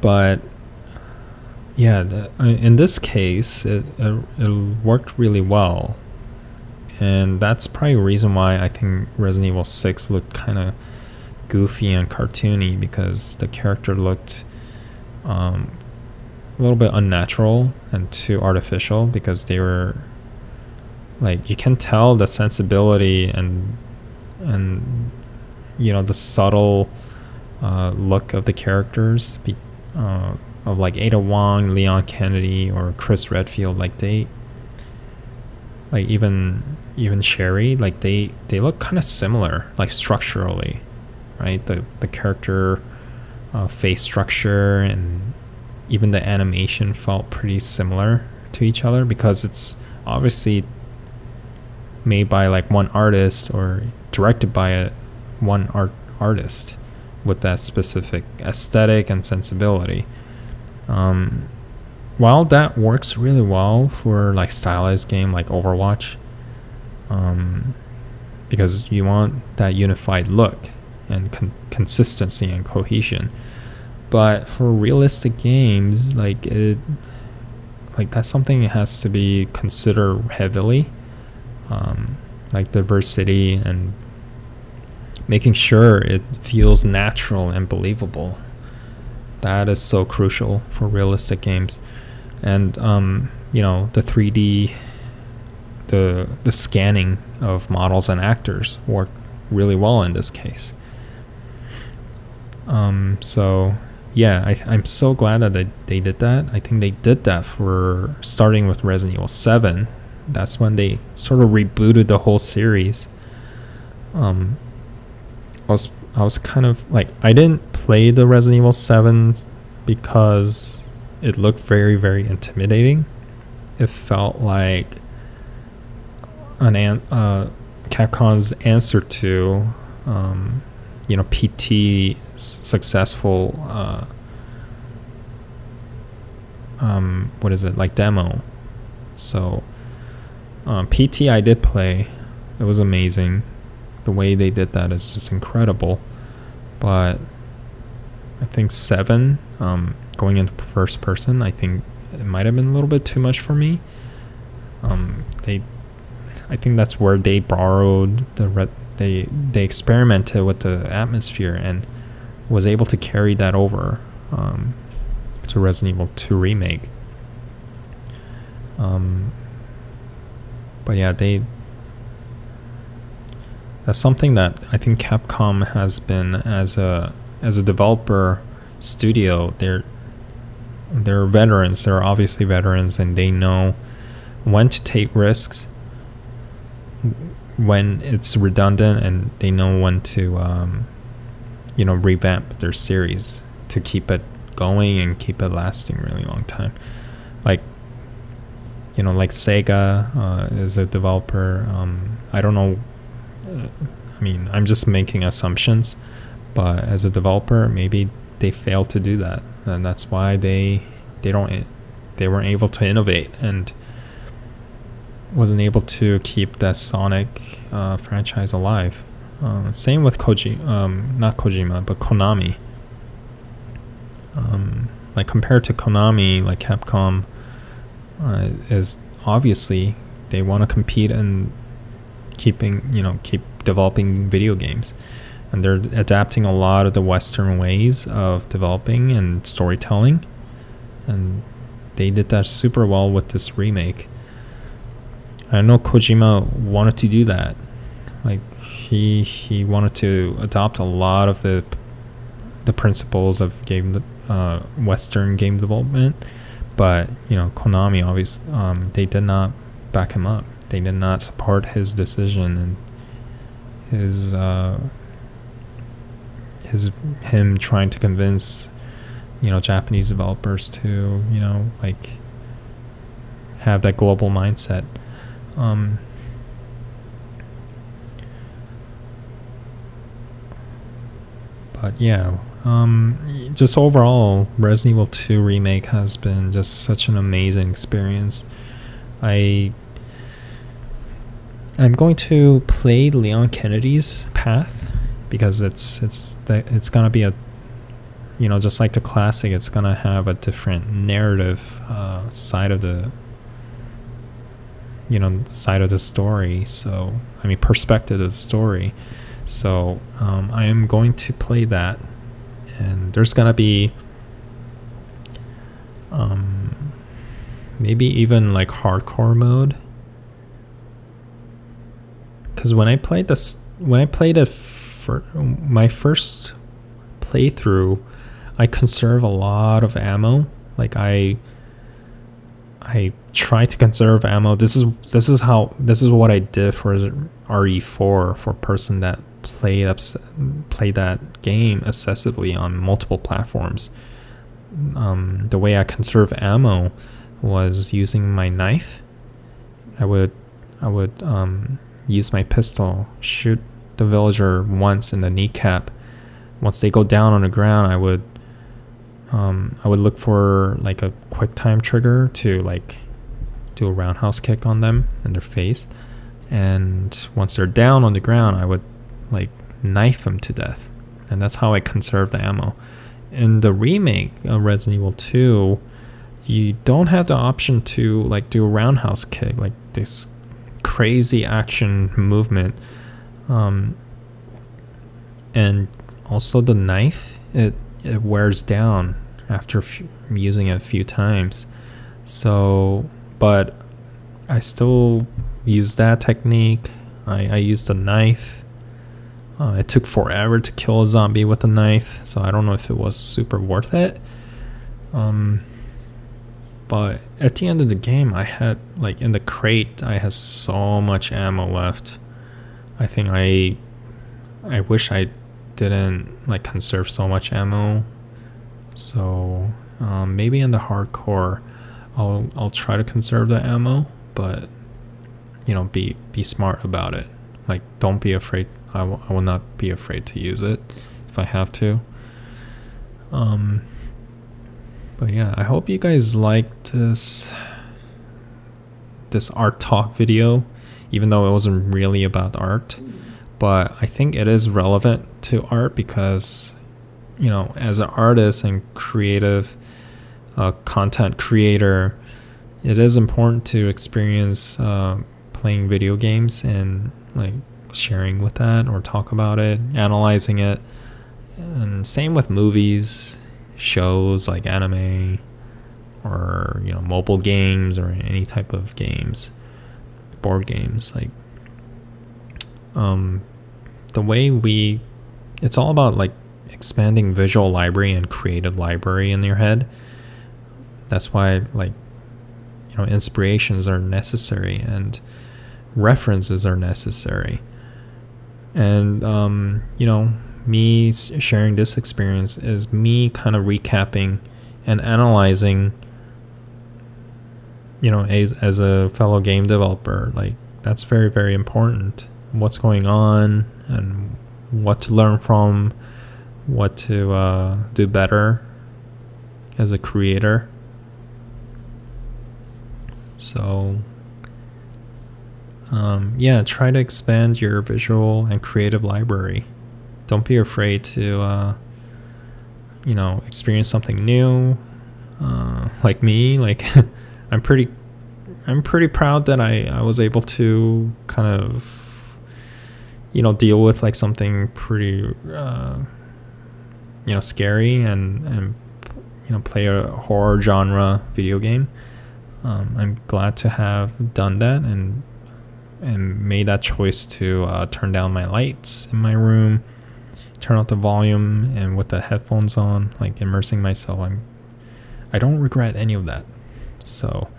But yeah, in this case it worked really well, and that's probably a reason why I think Resident Evil 6 looked kind of goofy and cartoony, because the character looked a little bit unnatural and too artificial, because they were like, you can tell the sensibility and you know, the subtle look of the characters of like Ada Wong, Leon Kennedy, or Chris Redfield. Like they, like even Sherry, like they look kind of similar, like structurally, right? The character face structure and even the animation felt pretty similar to each other, because it's obviously made by like one artist or directed by one artist with that specific aesthetic and sensibility. While that works really well for like stylized game like Overwatch, because you want that unified look and consistency and cohesion, but for realistic games, like that's something that has to be considered heavily, like diversity and making sure it feels natural and believable. That is so crucial for realistic games. And the 3D, the scanning of models and actors work really well in this case. So yeah, I'm so glad that they did that. I think they did that for starting with Resident Evil 7. That's when they sort of rebooted the whole series. I was kind of like, I didn't play the Resident Evil 7 because it looked very, very intimidating. It felt like Capcom's answer to PT's successful demo. So PT I did play. It was amazing. The way they did that is just incredible. But I think 7, going into first person, I think it might have been a little bit too much for me. I think that's where they borrowed they experimented with the atmosphere and was able to carry that over to Resident Evil 2 remake. But yeah, that's something that I think Capcom has been as a developer studio. They're veterans. They're obviously veterans, and they know when to take risks, when it's redundant, and they know when to revamp their series to keep it going and keep it lasting really long time. Like Sega is a developer. I don't know. I'm just making assumptions, but as a developer, maybe they failed to do that, and that's why they weren't able to innovate and wasn't able to keep that Sonic franchise alive. Same with not Kojima, but Konami. Like compared to Konami, like Capcom is obviously they want to compete and keep developing video games, and they're adapting a lot of the Western ways of developing and storytelling, and they did that super well with this remake. I know Kojima wanted to do that. Like he wanted to adopt a lot of the principles of Western game development, but Konami obviously they did not back him up. They did not support his decision and him trying to convince Japanese developers to have that global mindset. But yeah, just overall, Resident Evil 2 remake has been just such an amazing experience. I'm going to play Leon Kennedy's path because it's gonna be a just like the classic, it's gonna have a different narrative side of the story. So perspective of the story. So I am going to play that, and there's gonna be maybe even like hardcore mode. Because when I played it for my first playthrough, I conserve a lot of ammo. Like I try to conserve ammo. This is what I did for RE4 for a person that played that game obsessively on multiple platforms. The way I conserve ammo was using my knife. I would use my pistol, shoot the villager once in the kneecap. Once they go down on the ground, I would look for like a quick time trigger to like do a roundhouse kick on them in their face. And once they're down on the ground, I would like knife them to death. And that's how I conserve the ammo. In the remake of Resident Evil 2, you don't have the option to like do a roundhouse kick, like this crazy action movement. And also the knife, it wears down after using it a few times. So, but I still use that technique. I used a knife. It took forever to kill a zombie with a knife, so I don't know if it was super worth it. But at the end of the game, I had, like, in the crate, I had so much ammo left. I think I wish I didn't, like, conserve so much ammo. So, maybe in the hardcore, I'll try to conserve the ammo, but, you know, be smart about it. Like, don't be afraid. I will not be afraid to use it if I have to. But yeah, I hope you guys liked this art talk video, even though it wasn't really about art. But I think it is relevant to art because, you know, as an artist and creative content creator, it is important to experience playing video games and like sharing with that or talk about it, analyzing it. And same with movies, shows like anime, or, you know, mobile games or any type of games, board games. Like the way it's all about like expanding visual library and creative library in your head. That's why, like, you know, inspirations are necessary and references are necessary. And you know, me sharing this experience is me kind of recapping and analyzing, you know, as a fellow game developer. Like, that's very, very important. What's going on and what to learn from, what to do better as a creator. So yeah, try to expand your visual and creative library. Don't be afraid to you know, experience something new. Like me, like I'm pretty proud that I was able to kind of, you know, deal with like something pretty you know, scary and you know, play a horror genre video game. I'm glad to have done that and made that choice to turn down my lights in my room, turn out the volume, and with the headphones on, like immersing myself. I don't regret any of that. So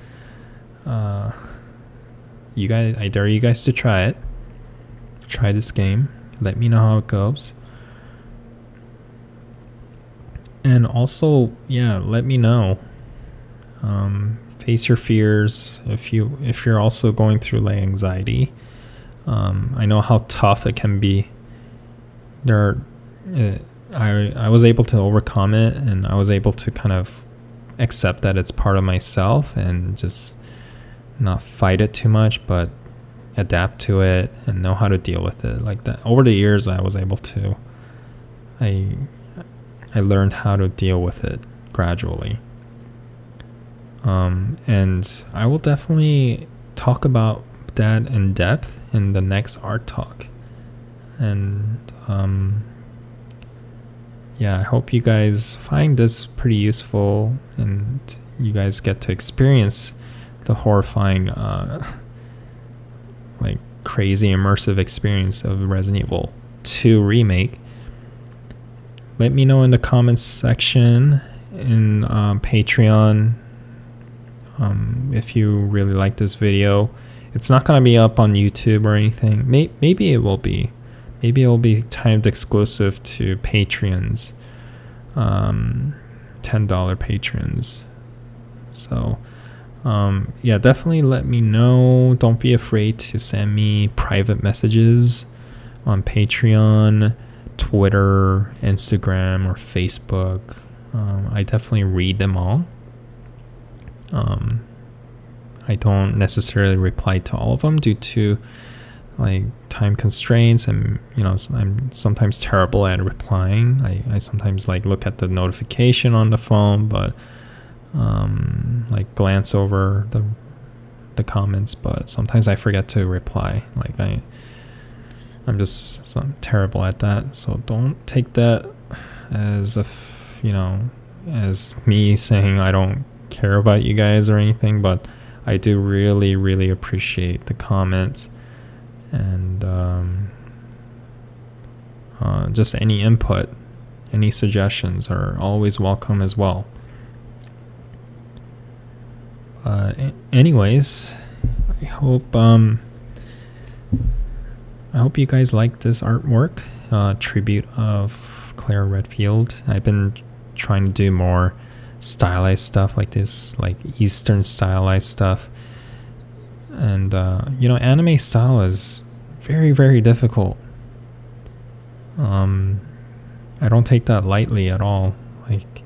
you guys, I dare you guys to try it. Try this game. Let me know how it goes. And also, yeah, let me know. Face your fears if you're also going through like anxiety. I know how tough it can be. I was able to overcome it, and I was able to kind of accept that it's part of myself and just not fight it too much, but adapt to it and know how to deal with it like that. Over the years, I was able to. I learned how to deal with it gradually. And I will definitely talk about that in depth in the next art talk. And yeah, I hope you guys find this pretty useful and you guys get to experience the horrifying like crazy immersive experience of Resident Evil 2 remake. Let me know in the comments section in Patreon if you really like this video. It's not going to be up on YouTube or anything. Maybe it will be. Maybe it will be timed exclusive to Patreons, $10 patrons. So Yeah, definitely let me know. Don't be afraid to send me private messages on Patreon, Twitter, Instagram, or Facebook. I definitely read them all. I don't necessarily reply to all of them due to like time constraints, and I'm sometimes terrible at replying. I sometimes like look at the notification on the phone, but like glance over the comments, but sometimes I forget to reply. Like I'm just terrible at that, so don't take that as if as me saying I don't care about you guys or anything, but I do really, really appreciate the comments, and just any input, any suggestions are always welcome as well. Anyways, I hope you guys like this artwork, tribute of Claire Redfield. I've been trying to do more stylized stuff like this, like Eastern stylized stuff. And anime style is very, very difficult. I don't take that lightly at all. Like,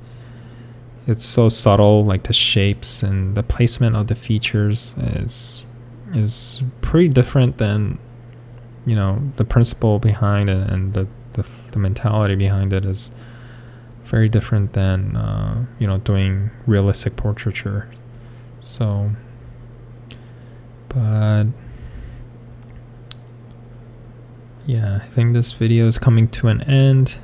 it's so subtle, like the shapes and the placement of the features is pretty different than the principle behind it, and the mentality behind it is very different than doing realistic portraiture. So, but yeah, I think this video is coming to an end.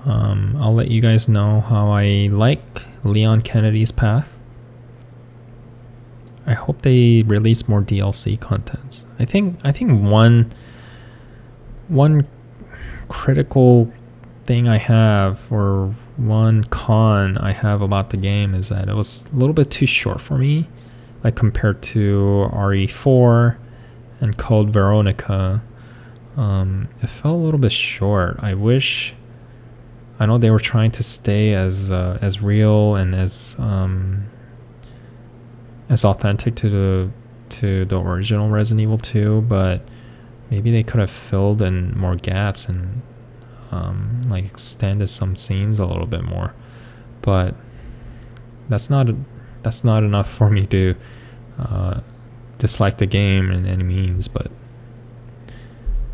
I'll let you guys know how I like Leon Kennedy's Path. I hope they release more DLC contents. I think one critical thing I have, or one con I have about the game, is that it was a little bit too short for me, like compared to RE4 and Code Veronica. It felt a little bit short. I know they were trying to stay as real and as authentic to the original Resident Evil 2, but maybe they could have filled in more gaps and like extended some scenes a little bit more. But that's not enough for me to dislike the game in any means. But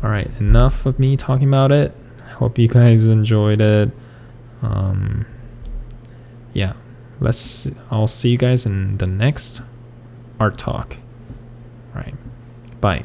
all right, enough of me talking about it. Hope you guys enjoyed it. Yeah, I'll see you guys in the next Art Talk. All right, bye.